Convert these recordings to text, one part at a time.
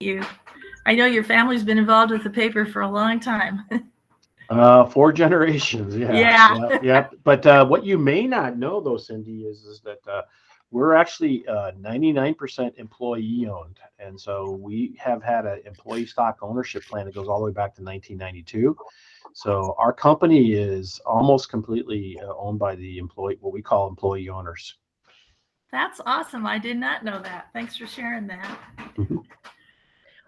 you. I know your family's been involved with the paper for a long time. 4 generations. Yeah. Yeah. Yep. Yep. But what you may not know, though, Cindy, is that we're actually 99% employee owned, and so we have had an employee stock ownership plan that goes all the way back to 1992. So our company is almost completely owned by the employee, what we call employee owners. That's awesome. I did not know that. Thanks for sharing that. Mhm.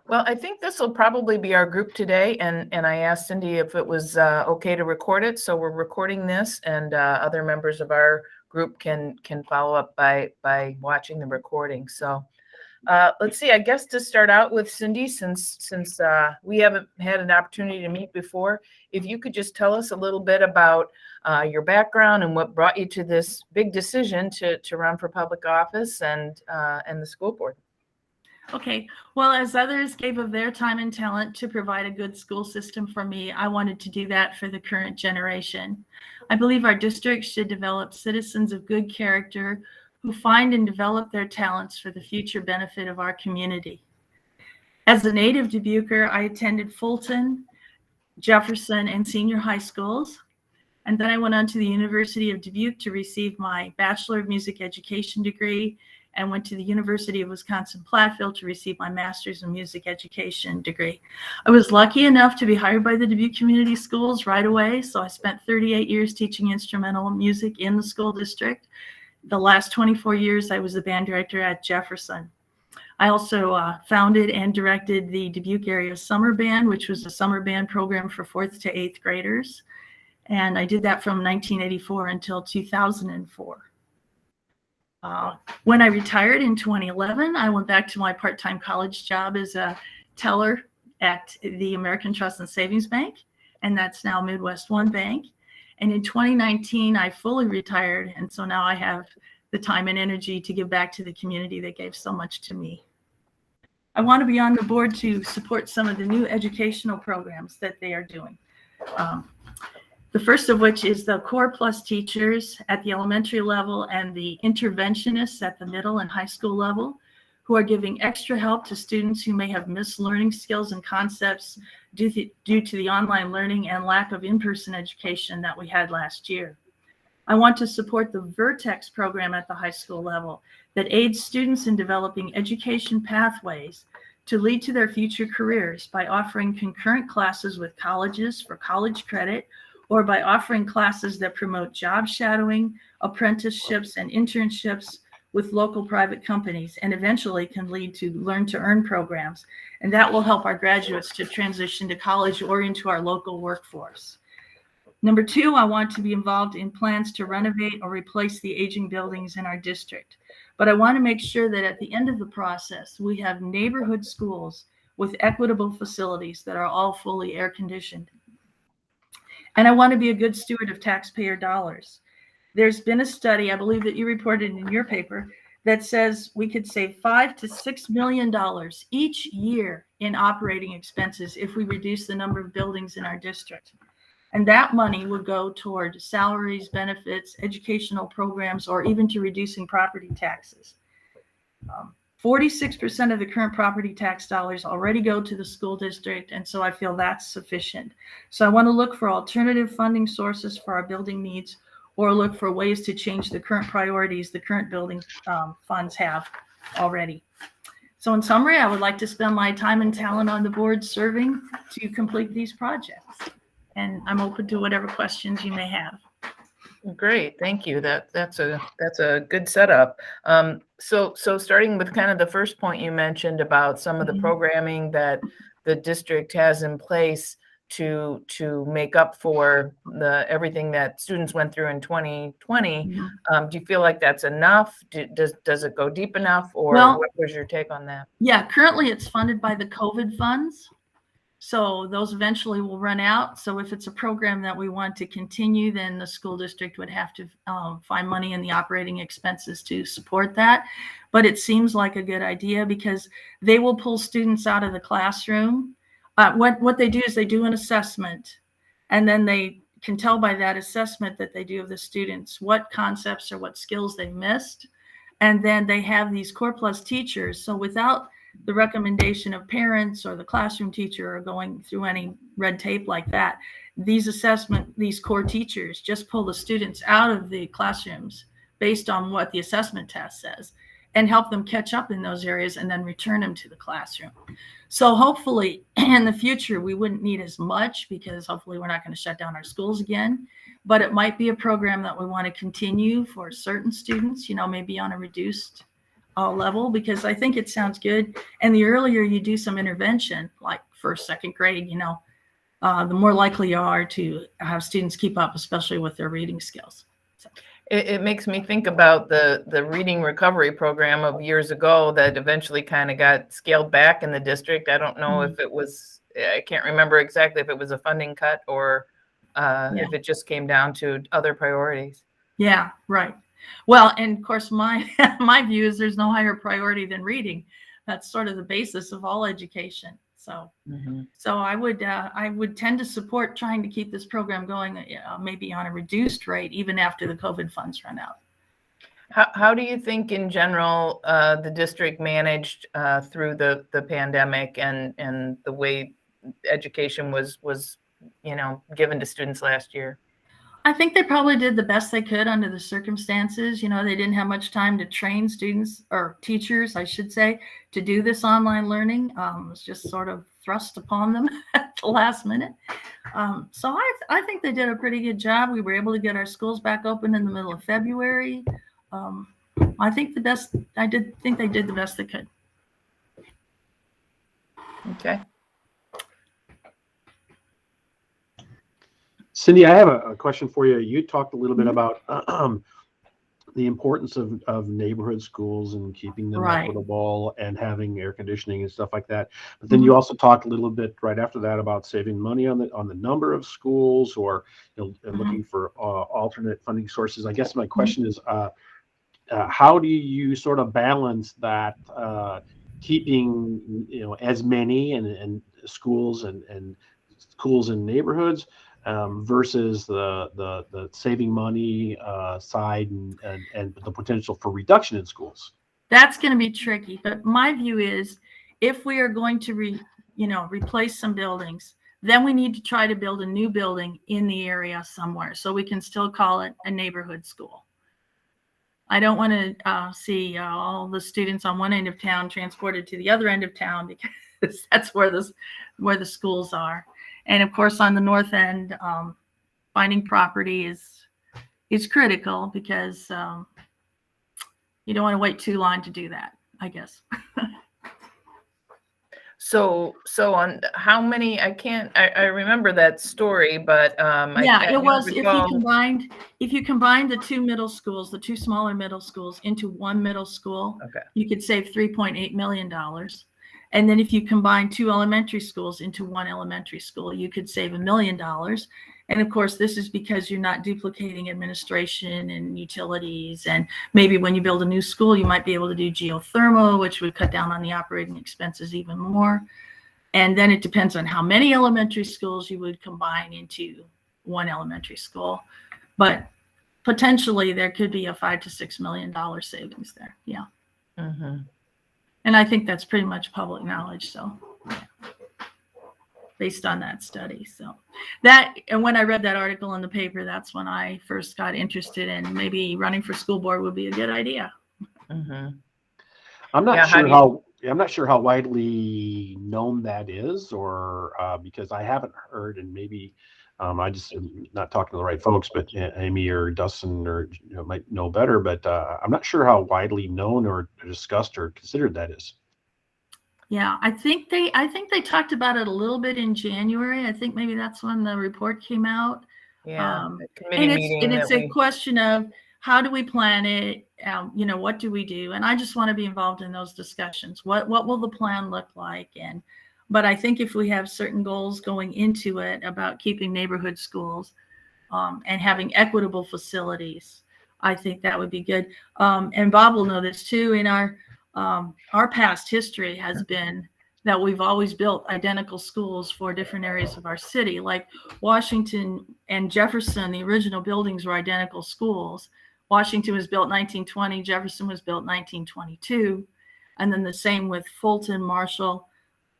Well, I think this will probably be our group today, and I asked Cindy if it was okay to record it, so we're recording this, and other members of our group can follow up by watching the recording. So let's see. I guess to start out with, Cindy, since we haven't had an opportunity to meet before, if you could just tell us a little bit about your background and what brought you to this big decision to run for public office and the school board. Okay, well, as others gave of their time and talent to provide a good school system for me, I wanted to do that for the current generation. I believe our district should develop citizens of good character who find and develop their talents for the future benefit of our community. As a native Dubuquer, I attended Fulton, Jefferson, and senior high schools. And then I went on to the University of Dubuque to receive my Bachelor of Music Education degree and went to the University of Wisconsin-Platteville to receive my Master's in Music Education degree. I was lucky enough to be hired by the Dubuque Community Schools right away, so I spent 38 years teaching instrumental music in the school district. The last 24 years, I was the band director at Jefferson. I also founded and directed the Dubuque Area Summer Band, which was a summer band program for 4th to 8th graders. And I did that from 1984 until 2004. When I retired in 2011, I went back to my part-time college job as a teller at the American Trust and Savings Bank, and that's now Midwest One Bank. And in 2019, I fully retired, and so now I have the time and energy to give back to the community that gave so much to me. I want to be on the board to support some of the new educational programs that they are doing. The first of which is the Core Plus teachers at the elementary level and the interventionists at the middle and high school level, who are giving extra help to students who may have missed learning skills and concepts due to the online learning and lack of in-person education that we had last year. I want to support the Vertex program at the high school level that aids students in developing education pathways to lead to their future careers by offering concurrent classes with colleges for college credit, or by offering classes that promote job shadowing, apprenticeships, and internships with local private companies, and eventually can lead to learn-to-earn programs. And that will help our graduates to transition to college or into our local workforce. Number two, I want to be involved in plans to renovate or replace the aging buildings in our district. But I want to make sure that at the end of the process, we have neighborhood schools with equitable facilities that are all fully air-conditioned. And I want to be a good steward of taxpayer dollars. There's been a study, I believe that you reported in your paper, that says we could save $5 to $6 million each year in operating expenses if we reduce the number of buildings in our district. And that money would go toward salaries, benefits, educational programs, or even to reducing property taxes. 46% of the current property tax dollars already go to the school district, and so I feel that's sufficient. So I want to look for alternative funding sources for our building needs, or look for ways to change the current priorities the current building funds have already. So in summary, I would like to spend my time and talent on the board serving to complete these projects. And I'm open to whatever questions you may have. Great, thank you. That's a good setup. So starting with kind of the first point you mentioned about some of the programming that the district has in place to make up for everything that students went through in 2020. Do you feel like that's enough? Does it go deep enough, or what was your take on that? Yeah, currently it's funded by the COVID funds. So those eventually will run out. So if it's a program that we want to continue, then the school district would have to find money in the operating expenses to support that. But it seems like a good idea because they will pull students out of the classroom. What they do is they do an assessment, and then they can tell by that assessment that they do of the students what concepts or what skills they missed. And then they have these Core Plus teachers. So without the recommendation of parents or the classroom teacher are going through any red tape like that. These core teachers just pull the students out of the classrooms based on what the assessment test says and help them catch up in those areas and then return them to the classroom. So hopefully in the future, we wouldn't need as much because hopefully we're not going to shut down our schools again, but it might be a program that we want to continue for certain students, maybe on a reduced level, because I think it sounds good. And the earlier you do some intervention, like first, second grade, the more likely you are to have students keep up, especially with their reading skills. So. It makes me think about the reading recovery program of years ago that eventually kind of got scaled back in the district. I don't know if it was, I can't remember exactly if it was a funding cut or if it just came down to other priorities. Yeah, right. Well, and of course, my view is there's no higher priority than reading. That's sort of the basis of all education. So, so I would tend to support trying to keep this program going, maybe on a reduced rate, even after the COVID funds run out. How do you think, in general, the district managed through the pandemic and the way education was given to students last year? I think they probably did the best they could under the circumstances. They didn't have much time to train students or teachers, I should say, to do this online learning. It was just sort of thrust upon them at the last minute. So I think they did a pretty good job. We were able to get our schools back open in the middle of February. I think they did the best they could. Okay. Cindy, I have a question for you. You talked a little bit about the importance of neighborhood schools and keeping them equitable and having air conditioning and stuff like that. But then you also talked a little bit right after that about saving money on the number of schools, or looking for alternate funding sources. I guess my question is, how do you sort of balance that, keeping as many and schools and schools in neighborhoods versus the saving money side and the potential for reduction in schools? That's going to be tricky, but my view is if we are going to replace some buildings, then we need to try to build a new building in the area somewhere so we can still call it a neighborhood school. I don't want to see all the students on one end of town transported to the other end of town, because that's where the schools are. And of course, on the north end, finding property is critical, because you don't want to wait too long to do that, I guess. So on how many? I remember that story, but it was if you combined the two smaller middle schools into one middle school, you could save $3.8 million. And then if you combine two elementary schools into one elementary school, you could save $1 million. And of course, this is because you're not duplicating administration and utilities. And maybe when you build a new school, you might be able to do geothermal, which would cut down on the operating expenses even more. And then it depends on how many elementary schools you would combine into one elementary school. But potentially there could be a $5 to $6 million savings there. Yeah. Mm-hmm. And I think that's pretty much public knowledge. So based on that study. So and when I read that article in the paper, that's when I first got interested in maybe running for school board would be a good idea. Mm-hmm. I'm not sure how widely known that is, or because I haven't heard, and maybe I just am not talking to the right folks, but Amy or Dustin or might know better, but I'm not sure how widely known or discussed or considered that is. Yeah, I think they talked about it a little bit in January. I think maybe that's when the report came out. Yeah, and it's a question of how do we plan it? What do we do? And I just want to be involved in those discussions. What will the plan look like? But I think if we have certain goals going into it about keeping neighborhood schools and having equitable facilities, I think that would be good. And Bob will know this too. In our past history has been that we've always built identical schools for different areas of our city. Like Washington and Jefferson, the original buildings were identical schools. Washington was built 1920, Jefferson was built 1922. And then the same with Fulton, Marshall,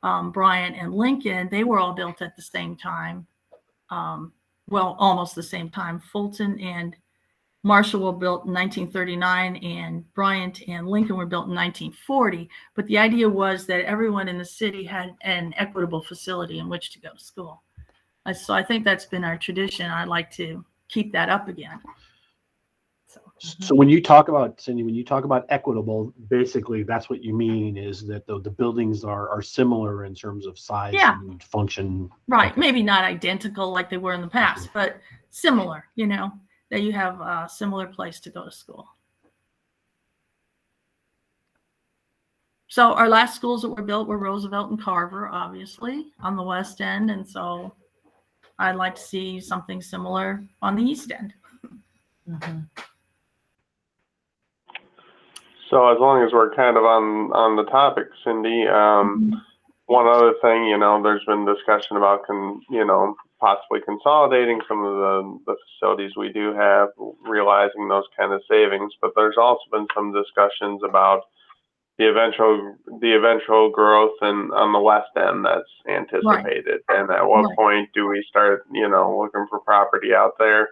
Bryant, and Lincoln. They were all built at the same time. Well, almost the same time. Fulton and Marshall were built in 1939, and Bryant and Lincoln were built in 1940. But the idea was that everyone in the city had an equitable facility in which to go to school. So I think that's been our tradition. I'd like to keep that up again. So when you talk about, Cindy, when you talk about equitable, basically that's what you mean is that the buildings are similar in terms of size Yeah. and function. Right. Okay. Maybe not identical like they were in the past, but similar, you know, that you have a similar place to go to school. So our last schools that were built were Roosevelt and Carver, obviously, on the west end. And so I'd like to see something similar on the east end. Mhm. So as long as we're kind of on the topic, Cindy, one other thing, you know, there's been discussion about, possibly consolidating some of the facilities we do have, realizing those kind of savings. But there's also been some discussions about the eventual growth on the west end that's anticipated. Right. And at what Right. point do we start, looking for property out there?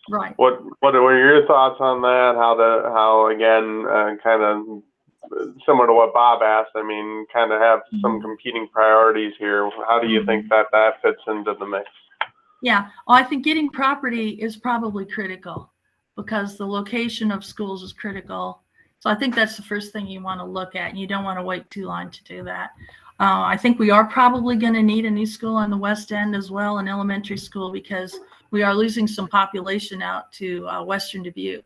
Right. What were your thoughts on that? How again, kind of similar to what Bob asked, I mean, kind of have some competing priorities here. How do you think that fits into the mix? Yeah, well, I think getting property is probably critical because the location of schools is critical. So I think that's the first thing you want to look at. You don't want to wait too long to do that. I think we are probably going to need a new school on the west end as well, an elementary school, because we are losing some population out to Western Dubuque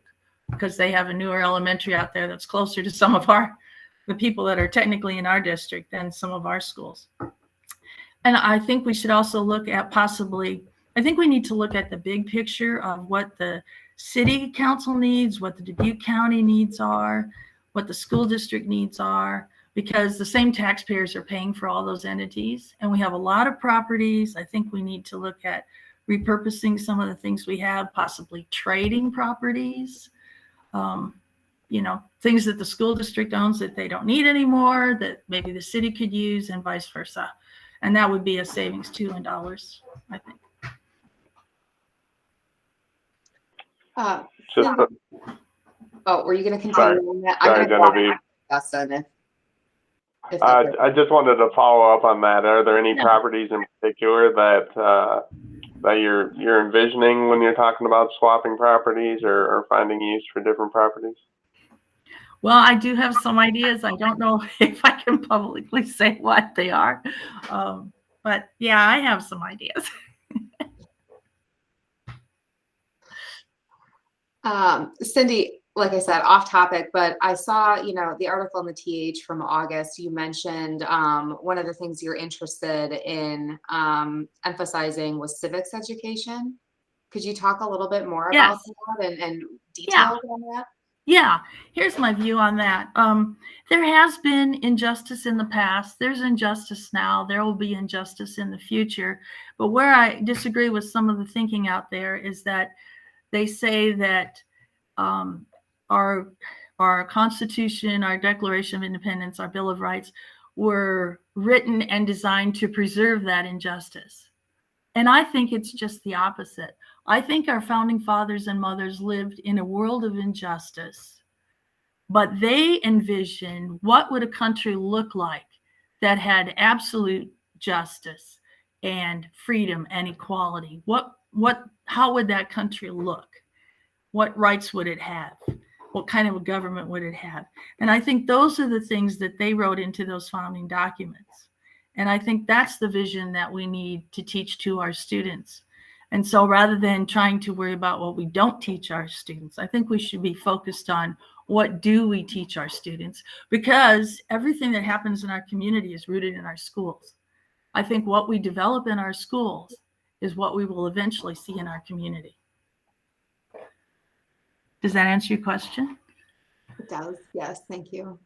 because they have a newer elementary out there that's closer to some of the people that are technically in our district than some of our schools. And I think we should also look at I think we need to look at the big picture of what the city council needs, what the Dubuque County needs are, what the school district needs are, because the same taxpayers are paying for all those entities. And we have a lot of properties. I think we need to look at repurposing some of the things we have, possibly trading properties, things that the school district owns that they don't need anymore, that maybe the city could use, and vice versa. And that would be a savings too in dollars, I think. Were you going to continue on that? Sorry, Genevieve. I just wanted to follow up on that. Are there any properties in particular that you're envisioning when you're talking about swapping properties or finding use for different properties? Well, I do have some ideas. I don't know if I can publicly say what they are. But yeah, I have some ideas. Cindy, like I said, off topic, but I saw, the article in the TH from August, you mentioned one of the things you're interested in emphasizing was civics education. Could you talk a little bit more about that and detail on that? Yeah, here's my view on that. There has been injustice in the past. There's injustice now. There will be injustice in the future. But where I disagree with some of the thinking out there is that they say that our Constitution, our Declaration of Independence, our Bill of Rights were written and designed to preserve that injustice. And I think it's just the opposite. I think our founding fathers and mothers lived in a world of injustice, but they envisioned what would a country look like that had absolute justice and freedom and equality. How would that country look? What rights would it have? What kind of a government would it have? And I think those are the things that they wrote into those founding documents. And I think that's the vision that we need to teach to our students. And so rather than trying to worry about what we don't teach our students, I think we should be focused on what do we teach our students, because everything that happens in our community is rooted in our schools. I think what we develop in our schools is what we will eventually see in our community. Does that answer your question? It does. Yes. Thank you.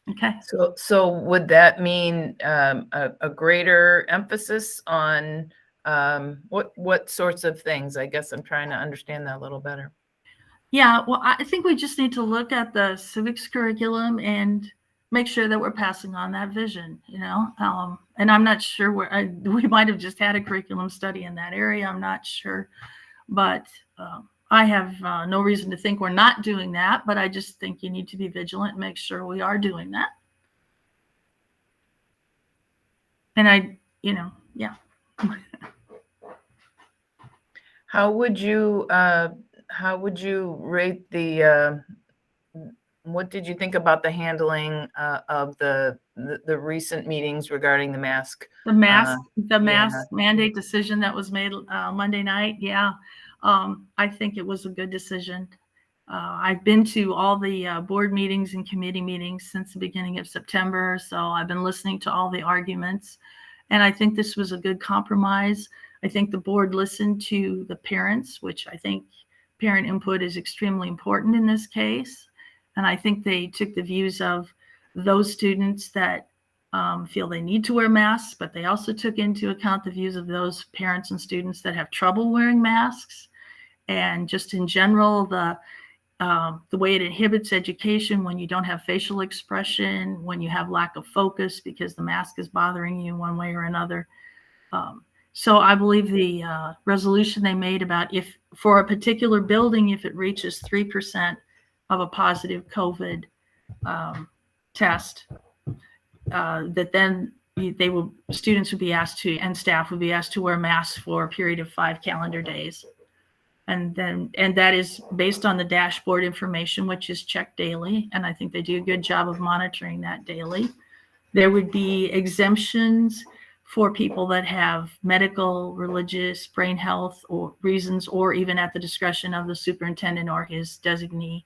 Okay. So would that mean a greater emphasis on what sorts of things? I guess I'm trying to understand that a little better. Yeah, well, I think we just need to look at the civics curriculum and make sure that we're passing on that vision, and I'm not sure we might have just had a curriculum study in that area. I'm not sure, but I have no reason to think we're not doing that, but I just think you need to be vigilant and make sure we are doing that. And yeah. How would you rate the, what did you think about the handling of the recent meetings regarding the mask? The mask yeah. mandate decision that was made Monday night. Yeah. I think it was a good decision. I've been to all the board meetings and committee meetings since the beginning of September. So I've been listening to all the arguments, and I think this was a good compromise. I think the board listened to the parents, which I think parent input is extremely important in this case. And I think they took the views of those students that feel they need to wear masks, but they also took into account the views of those parents and students that have trouble wearing masks. And just in general, the way it inhibits education when you don't have facial expression, when you have lack of focus because the mask is bothering you one way or another. So I believe the resolution they made about if for a particular building, if it reaches 3% of a positive COVID test, that then students would be asked to, and staff would be asked to wear masks for a period of 5 calendar days. And that is based on the dashboard information, which is checked daily. And I think they do a good job of monitoring that daily. There would be exemptions for people that have medical, religious, brain health or reasons, or even at the discretion of the superintendent or his designee.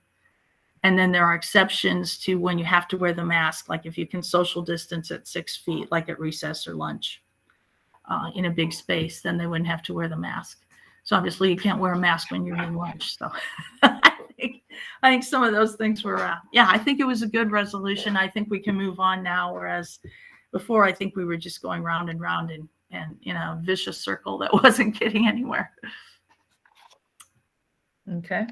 And then there are exceptions to when you have to wear the mask, like if you can social distance at 6 feet, like at recess or lunch in a big space, then they wouldn't have to wear the mask. So obviously you can't wear a mask when you're eating lunch. So I think some of those things were, I think it was a good resolution. I think we can move on now, whereas before I think we were just going round and round and in a vicious circle that wasn't getting anywhere. Okay.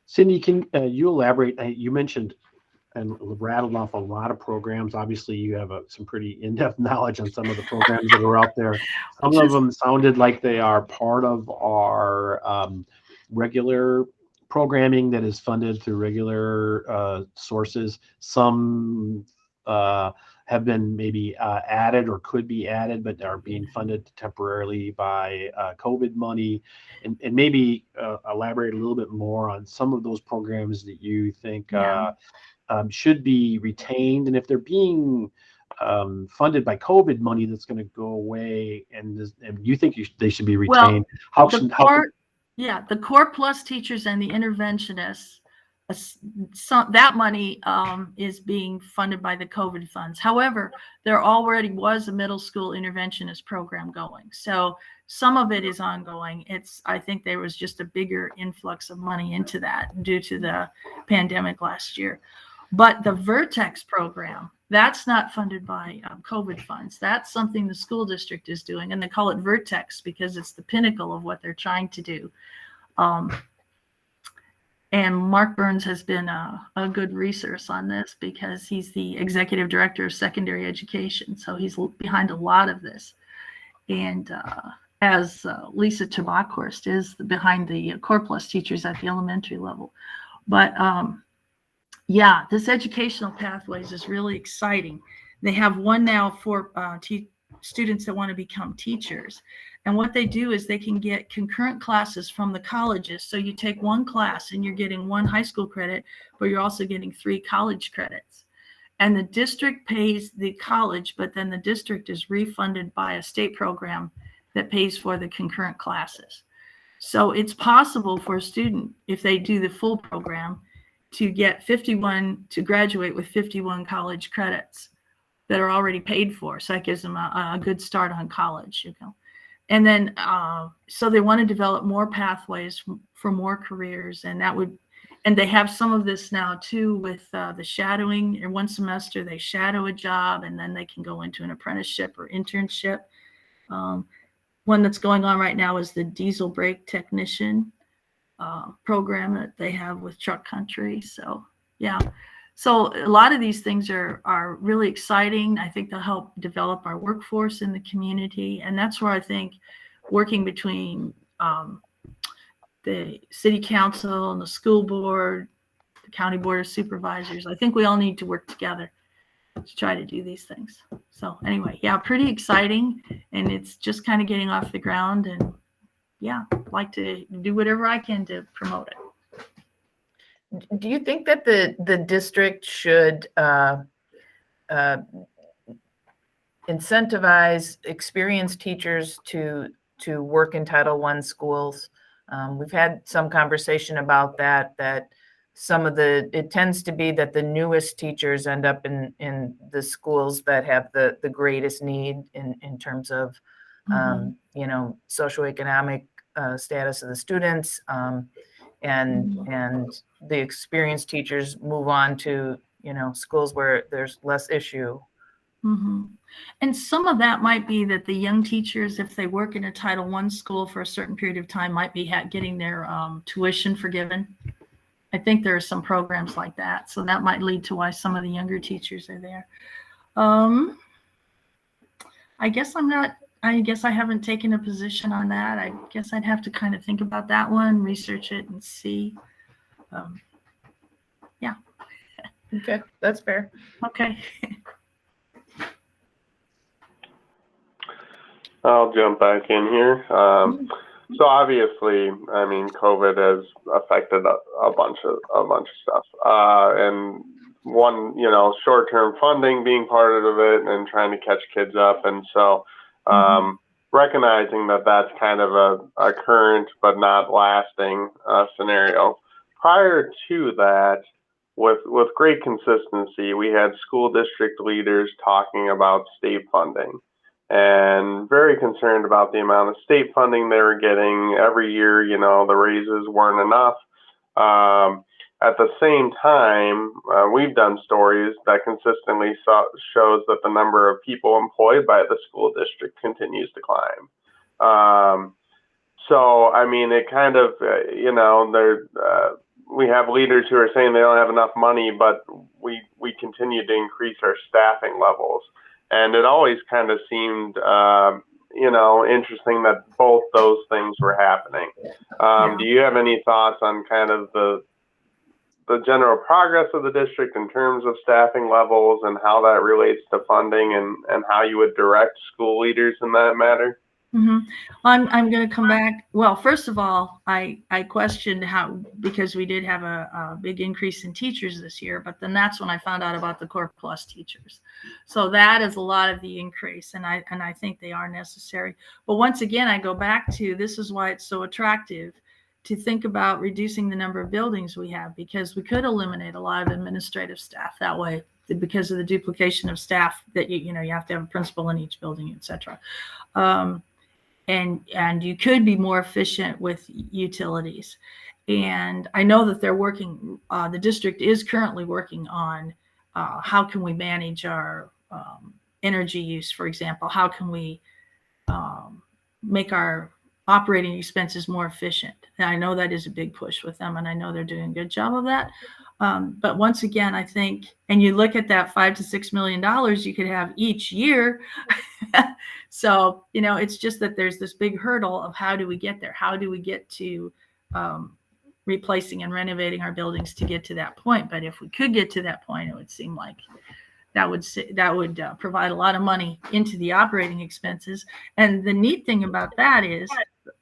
Cindy, can you elaborate? You mentioned and rattled off a lot of programs. Obviously, you have some pretty in-depth knowledge on some of the programs that are out there. Some of them sounded like they are part of our regular programming that is funded through regular sources. Some have been maybe added or could be added, but are being funded temporarily by COVID money. And maybe elaborate a little bit more on some of those programs that you think should be retained, and if they're being funded by COVID money that's going to go away, and you think they should be retained. Well, the Core Plus teachers and the interventionists, that money is being funded by the COVID funds. However, there already was a middle school interventionist program going. So some of it is ongoing. I think there was just a bigger influx of money into that due to the pandemic last year. But the Vertex program, that's not funded by COVID funds. That's something the school district is doing, and they call it Vertex because it's the pinnacle of what they're trying to do. And Mark Burns has been a good resource on this because he's the executive director of secondary education. So he's behind a lot of this. And as Lisa Tabakhorst is behind the Core Plus teachers at the elementary level. But this educational pathways is really exciting. They have one now for students that want to become teachers. And what they do is they can get concurrent classes from the colleges. So you take one class and you're getting 1 high school credit, but you're also getting 3 college credits. And the district pays the college, but then the district is refunded by a state program that pays for the concurrent classes. So it's possible for a student, if they do the full program, to graduate with 51 college credits that are already paid for. So that gives them a good start on college, And then, so they want to develop more pathways for more careers, and they have some of this now too with the shadowing. In one semester, they shadow a job, and then they can go into an apprenticeship or internship. One that's going on right now is the diesel brake technician. program that they have with Truck Country. So yeah, so a lot of these things are really exciting. I think they'll help develop our workforce in the community, and that's where I think working between the city council and the school board, the county board of supervisors, I think we all need to work together to try to do these things. So anyway, yeah, pretty exciting, and it's just kind of getting off the ground, and yeah, like to do whatever I can to promote it. Do you think that the district should incentivize experienced teachers to work in Title I schools? We've had some conversation about that some of it tends to be that the newest teachers end up in the schools that have the greatest need in terms of, you know, socioeconomic status of the students, and the experienced teachers move on to, you know, schools where there's less issue. And some of that might be that the young teachers, if they work in a Title I school for a certain period of time, might be getting their tuition forgiven. I think there are some programs like that. So that might lead to why some of the younger teachers are there. I guess I haven't taken a position on that. I guess I'd have to kind of think about that one, research it and see. Yeah. Okay, that's fair. Okay. I'll jump back in here. So obviously, I mean, COVID has affected a bunch of stuff, and one, you know, short-term funding being part of it and trying to catch kids up, and so recognizing that that's kind of a current but not lasting scenario. Prior to that, with great consistency, we had school district leaders talking about state funding, and very concerned about the amount of state funding they were getting every year. You know, the raises weren't enough. At the same time, we've done stories that consistently shows that the number of people employed by the school district continues to climb. So, I mean, it kind of, you know, we have leaders who are saying they don't have enough money, but we continue to increase our staffing levels. And it always kind of seemed, you know, interesting that both those things were happening. Do you have any thoughts on kind of the general progress of the district in terms of staffing levels and how that relates to funding and how you would direct school leaders in that matter? I'm going to come back. Well, first of all, I questioned how, because we did have a big increase in teachers this year, but then that's when I found out about the Core Plus teachers. So that is a lot of the increase, and I think they are necessary. But once again, I go back to, this is why it's so attractive to think about reducing the number of buildings we have, because we could eliminate a lot of administrative staff that way, because of the duplication of staff that you have to have a principal in each building, etc. And you could be more efficient with utilities. And I know that they're working, the district is currently working on how can we manage our energy use, for example. How can we make our operating expenses more efficient? And I know that is a big push with them, and I know they're doing a good job of that. But once again, I think, and you look at that $5 to $6 million you could have each year. So, you know, it's just that there's this big hurdle of how do we get there? How do we get to replacing and renovating our buildings to get to that point? But if we could get to that point, it would seem like that would provide a lot of money into the operating expenses. And the neat thing about that is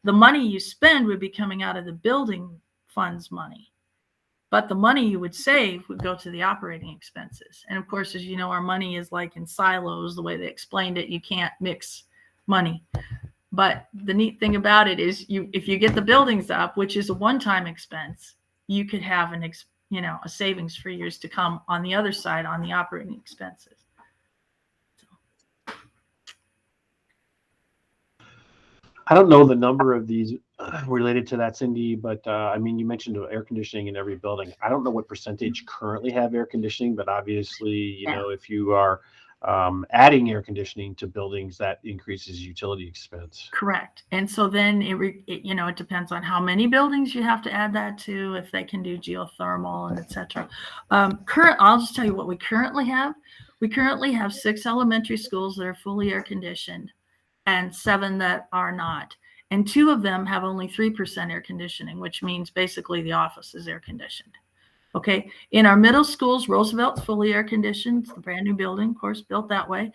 the money you spend would be coming out of the building funds money. But the money you would save would go to the operating expenses. And of course, as you know, our money is like in silos, the way they explained it. You can't mix money. But the neat thing about it is, if you get the buildings up, which is a one-time expense, you could have a savings for years to come on the other side, on the operating expenses. I don't know the number of these related to that, Cindy, but I mean, you mentioned air conditioning in every building. I don't know what percentage currently have air conditioning, but obviously, you know, if you are adding air conditioning to buildings, that increases utility expense. Correct. And so then it depends on how many buildings you have to add that to, if they can do geothermal and et cetera. I'll just tell you what we currently have. We currently have 6 elementary schools that are fully air conditioned and 7 that are not. And 2 of them have only 3% air conditioning, which means basically the office is air conditioned. Okay. In our middle schools, Roosevelt's fully air conditioned. It's a brand new building, of course, built that way.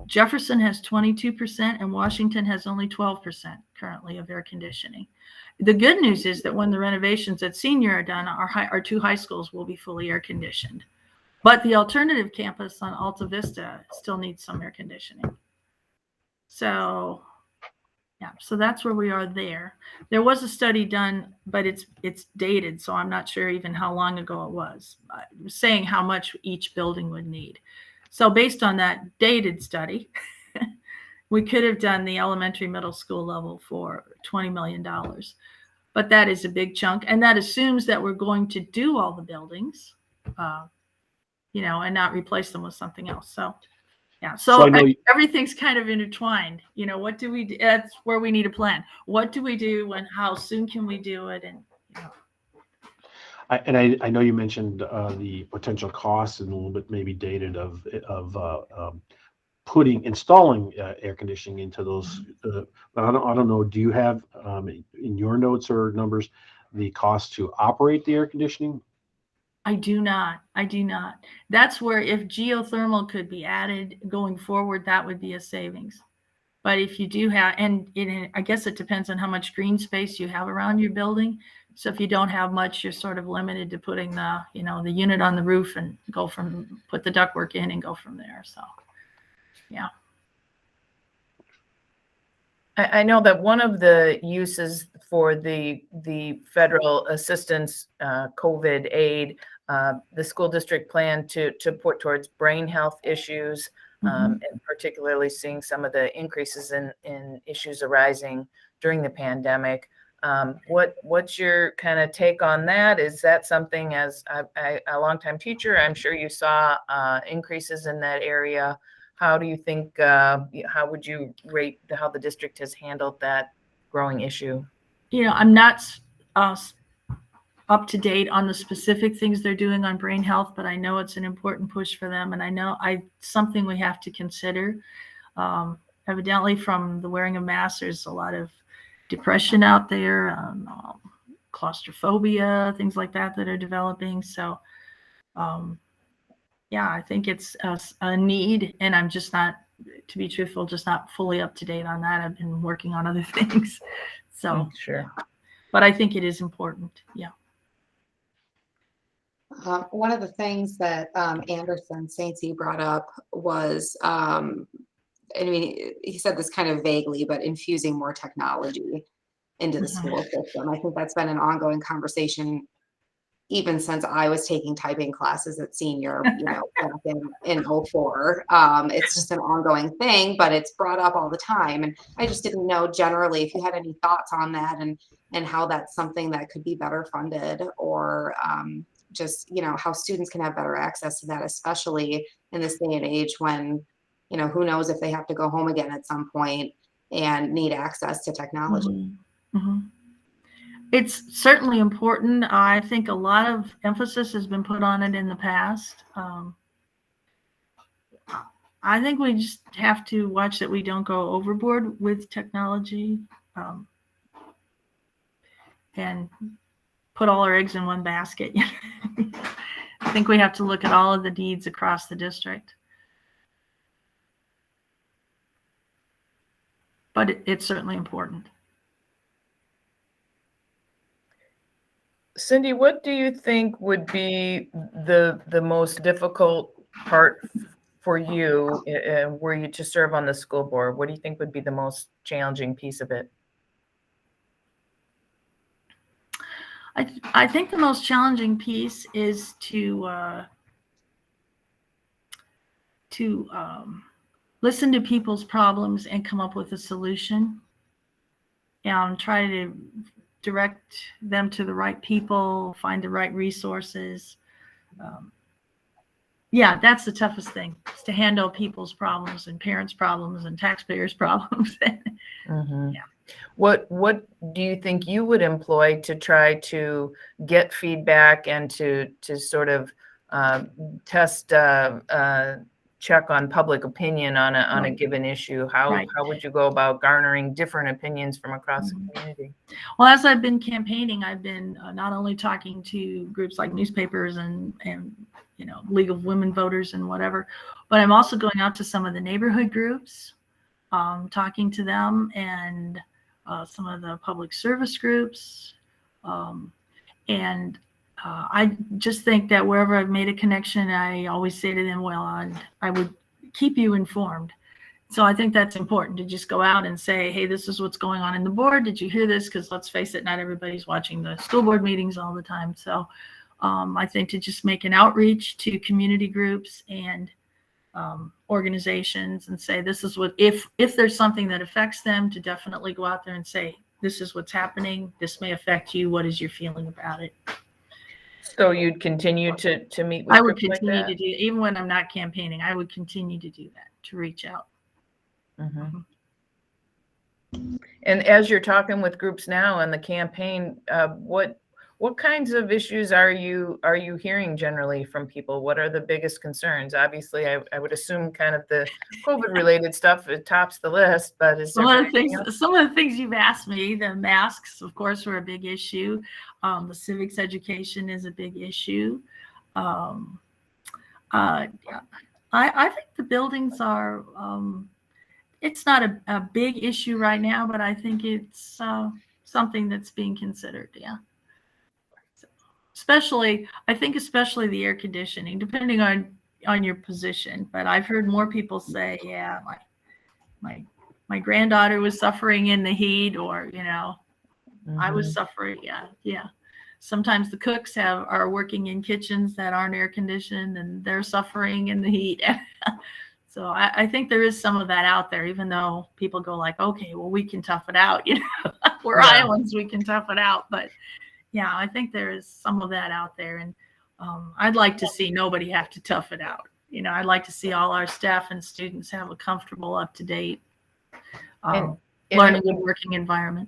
Jefferson has 22% and Washington has only 12% currently of air conditioning. The good news is that when the renovations at Senior are done, our 2 high schools will be fully air conditioned. But the alternative campus on Alta Vista still needs some air conditioning. So, yeah, so that's where we are there. There was a study done, but it's dated, so I'm not sure even how long ago it was, saying how much each building would need. So based on that dated study, we could have done the elementary middle school level for $20 million. But that is a big chunk, and that assumes that we're going to do all the buildings, and not replace them with something else. So, yeah. So I know everything's kind of intertwined. What do we do? That's where we need a plan. What do we do, and how soon can we do it? And I know you mentioned the potential costs and a little bit maybe dated of installing air conditioning into those. But I don't know. Do you have in your notes or numbers the cost to operate the air conditioning? I do not. That's where, if geothermal could be added going forward, that would be a savings. But if you do have, I guess it depends on how much green space you have around your building. So if you don't have much, you're sort of limited to putting the unit on the roof and put the ductwork in and go from there. So, yeah. I know that one of the uses for the federal assistance, COVID aid, the school district planned to put towards brain health issues, and particularly seeing some of the increases in issues arising during the pandemic. What's your kind of take on that? Is that something, as a longtime teacher, I'm sure you saw increases in that area? How do you think, how would you rate how the district has handled that growing issue? I'm not up to date on the specific things they're doing on brain health, but I know it's an important push for them. And I know something we have to consider. Evidently, from the wearing of masks, there's a lot of depression out there, claustrophobia, things like that are developing. So, yeah, I think it's a need, and I'm just not, to be truthful, just not fully up to date on that. I've been working on other things. So, Sure. But I think it is important. Yeah. One of the things that Anderson Saintsy brought up was, he said this kind of vaguely, but infusing more technology into the school system. I think that's been an ongoing conversation even since I was taking typing classes at Senior, back in 04. It's just an ongoing thing, but it's brought up all the time. And I just didn't know generally if you had any thoughts on that and how that's something that could be better funded, or just, how students can have better access to that, especially in this day and age when, who knows if they have to go home again at some point and need access to technology. It's certainly important. I think a lot of emphasis has been put on it in the past. I think we just have to watch that we don't go overboard with technology, and put all our eggs in one basket. I think we have to look at all of the needs across the district. But it's certainly important. Cindy, what do you think would be the most difficult part for you were you to serve on the school board? What do you think would be the most challenging piece of it? I think the most challenging piece is to listen to people's problems and come up with a solution, and try to direct them to the right people, find the right resources. yeah, that's the toughest thing, is to handle people's problems and parents' problems and taxpayers' problems. Mhm. Yeah. What do you think you would employ to try to get feedback and to sort of test check on public opinion on a Right. given issue? How Right. would you go about garnering different opinions from across the Mhm. community? Well, as I've been campaigning, I've been not only talking to groups like newspapers and League of Women Voters and whatever, but I'm also going out to some of the neighborhood groups, talking to them, and some of the public service groups. And I just think that wherever I've made a connection, I always say to them, well, I would keep you informed. So I think that's important, to just go out and say, hey, this is what's going on in the board. Did you hear this? Because let's face it, not everybody's watching the school board meetings all the time. So I think to just make an outreach to community groups and organizations and say, this is what, if there's something that affects them, to definitely go out there and say, this is what's happening. This may affect you. What is your feeling about it? So you'd continue to meet with I would groups like continue that? to do, even when I'm not campaigning, I would continue to do that, to reach out. Mhm. And as you're talking with groups now in the campaign, what kinds of issues are you hearing generally from people? What are the biggest concerns? Obviously, I would assume kind of the COVID related stuff, it tops the list, but is there anything else? Some of the things you've asked me, the masks, of course, were a big issue. The civics education is a big issue. Yeah. I think the buildings are, it's not a big issue right now, but I think it's something that's being considered. Yeah. I think especially the air conditioning, depending on your position. But I've heard more people say, yeah, my granddaughter was suffering in the heat, or I was Mhm. suffering. Yeah. Sometimes the cooks are working in kitchens that aren't air conditioned, and they're suffering in the heat. So I think there is some of that out there, even though people go like, okay, well, we can tough it out. We're Yeah. Iowans, we can tough it out. But yeah, I think there is some of that out there. And I'd like to see nobody have to tough it out. I'd like to see all our staff and students have a comfortable, up-to-date And learning and working environment.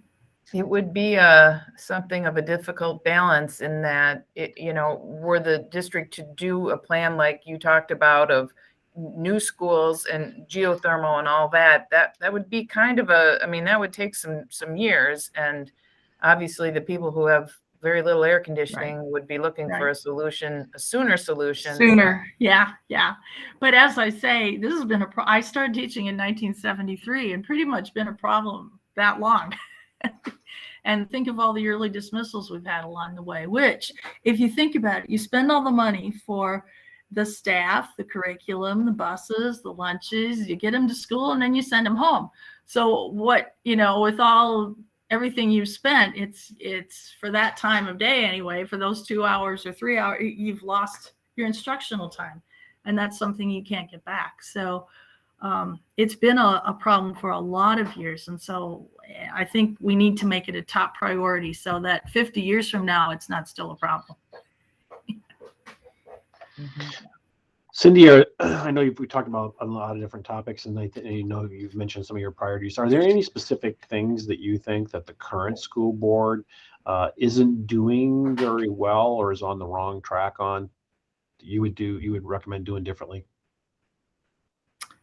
it would be something of a difficult balance in that, were the district to do a plan like you talked about of new schools and geothermal and all that would be kind of that would take some years. And obviously the people who have very little air conditioning would be looking for Right. a solution, a sooner solution. Sooner. Yeah. But as I say, this has been I started teaching in 1973 and pretty much been a problem that long. And think of all the early dismissals we've had along the way, which, if you think about it, you spend all the money for the staff, the curriculum, the buses, the lunches, you get them to school, and then you send them home. So what, with everything you've spent, it's for that time of day anyway, for those 2 hours or 3 hours, you've lost your instructional time. And that's something you can't get back. So it's been a problem for a lot of years. And so I think we need to make it a top priority so that 50 years from now, it's not still a problem. Mhm. Cindy, I know we talked about a lot of different topics, and you've mentioned some of your priorities. Are there any specific things that you think that the current school board isn't doing very well or is on the wrong track on? You would recommend doing differently?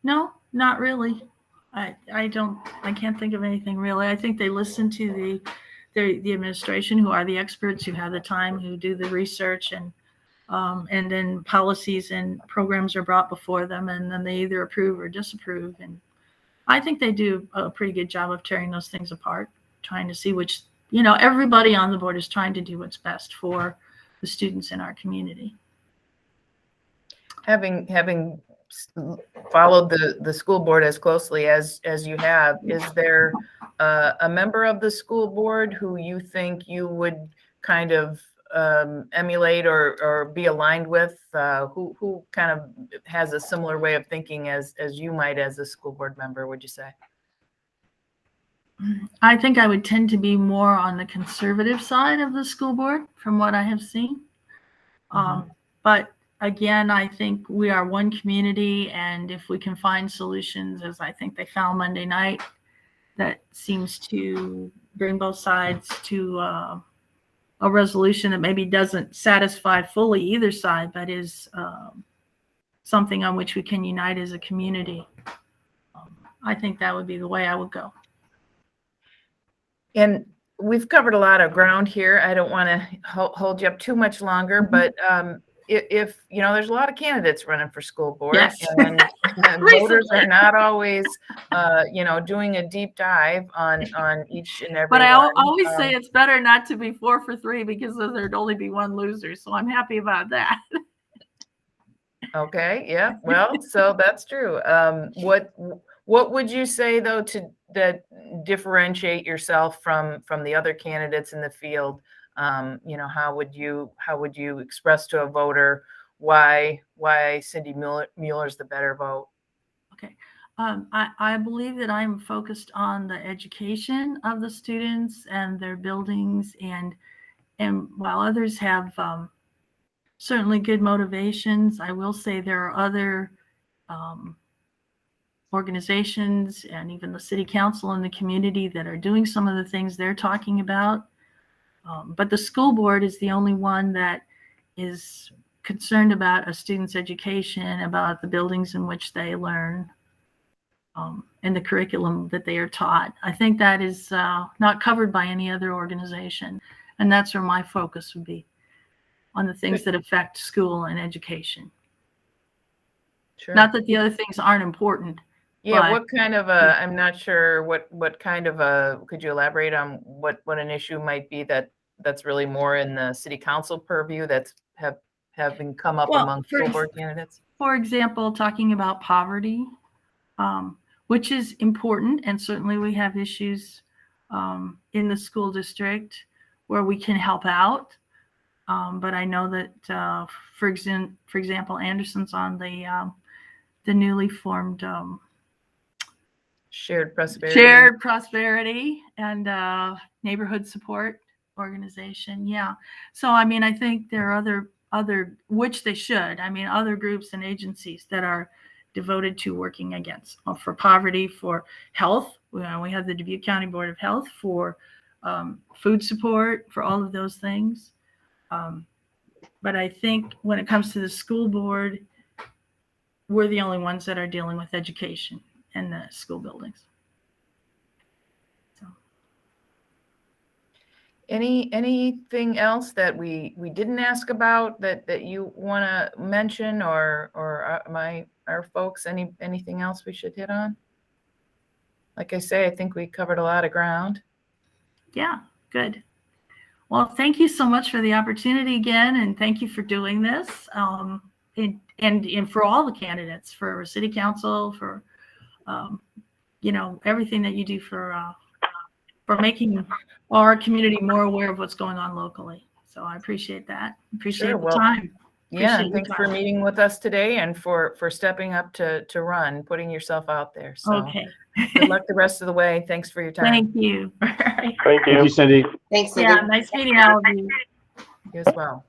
No, not really. I can't think of anything really. I think they listen to the administration, who are the experts, who have the time, who do the research, and then policies and programs are brought before them, and then they either approve or disapprove. And I think they do a pretty good job of tearing those things apart, trying to see which, everybody on the board is trying to do what's best for the students in our community. Having followed the school board as closely as you have, is there a member of the school board who you think you would kind of emulate or be aligned with, who kind of has a similar way of thinking as you might as a school board member, would you say? I think I would tend to be more on the conservative side of the school board from what I have seen. But again, I think we are one community, and if we can find solutions, as I think they found Monday night, that seems to bring both sides to a resolution that maybe doesn't satisfy fully either side, but is something on which we can unite as a community. I think that would be the way I would go. And we've covered a lot of ground here. I don't want to hold you up too much longer, but if you know, there's a lot of candidates running for school board, Yes. and voters are not always, you know, doing a deep dive on each and every. But I one. always say it's better not to be 4 for 3 because then there'd only be one loser. So I'm happy about that. Okay, yeah, well, so that's true. What would you say though that differentiate yourself from the other candidates in the field? You know, how would you express to a voter why Cindy Mueller is the better vote? Okay. I believe that I'm focused on the education of the students and their buildings, and while others have certainly good motivations, I will say there are other organizations and even the city council and the community that are doing some of the things they're talking about. But the school board is the only one that is concerned about a student's education, about the buildings in which they learn, and the curriculum that they are taught. I think that is not covered by any other organization. And that's where my focus would be, on the things that affect school and education. Sure. Not that the other things aren't important. Yeah, but- what kind of a, I'm not sure what kind of a, could you elaborate on what an issue might be that's really more in the city council purview that's have been come up Well, among for school board candidates? For example, talking about poverty, which is important, and certainly we have issues in the school district where we can help out. But I know that, for example, Anderson's on the newly formed Shared prosperity. Shared Prosperity and Neighborhood Support Organization. Yeah. So, I mean, I think there are other, which they should, I mean, other groups and agencies that are devoted to working against, for poverty, for health. We have the Dubuque County Board of Health, for food support, for all of those things. But I think when it comes to the school board, we're the only ones that are dealing with education and the school buildings. So. Anything else that we didn't ask about that you want to mention, or our folks, anything else we should hit on? Like I say, I think we covered a lot of ground. Yeah, good. Well, thank you so much for the opportunity again, and thank you for doing this. And for all the candidates, for city council, for you know, everything that you do for making our community more aware of what's going on locally. So I appreciate that. Appreciate Sure, the well, time. Yeah, Appreciate your thanks for time. meeting with us today and for stepping up to run, putting yourself out there. So Okay. good luck the rest of the way. Thanks for your time. Thank you. All right. Thank Thank you, you. Cindy. Thanks, Cindy. Yeah, nice meeting all of you. You as well.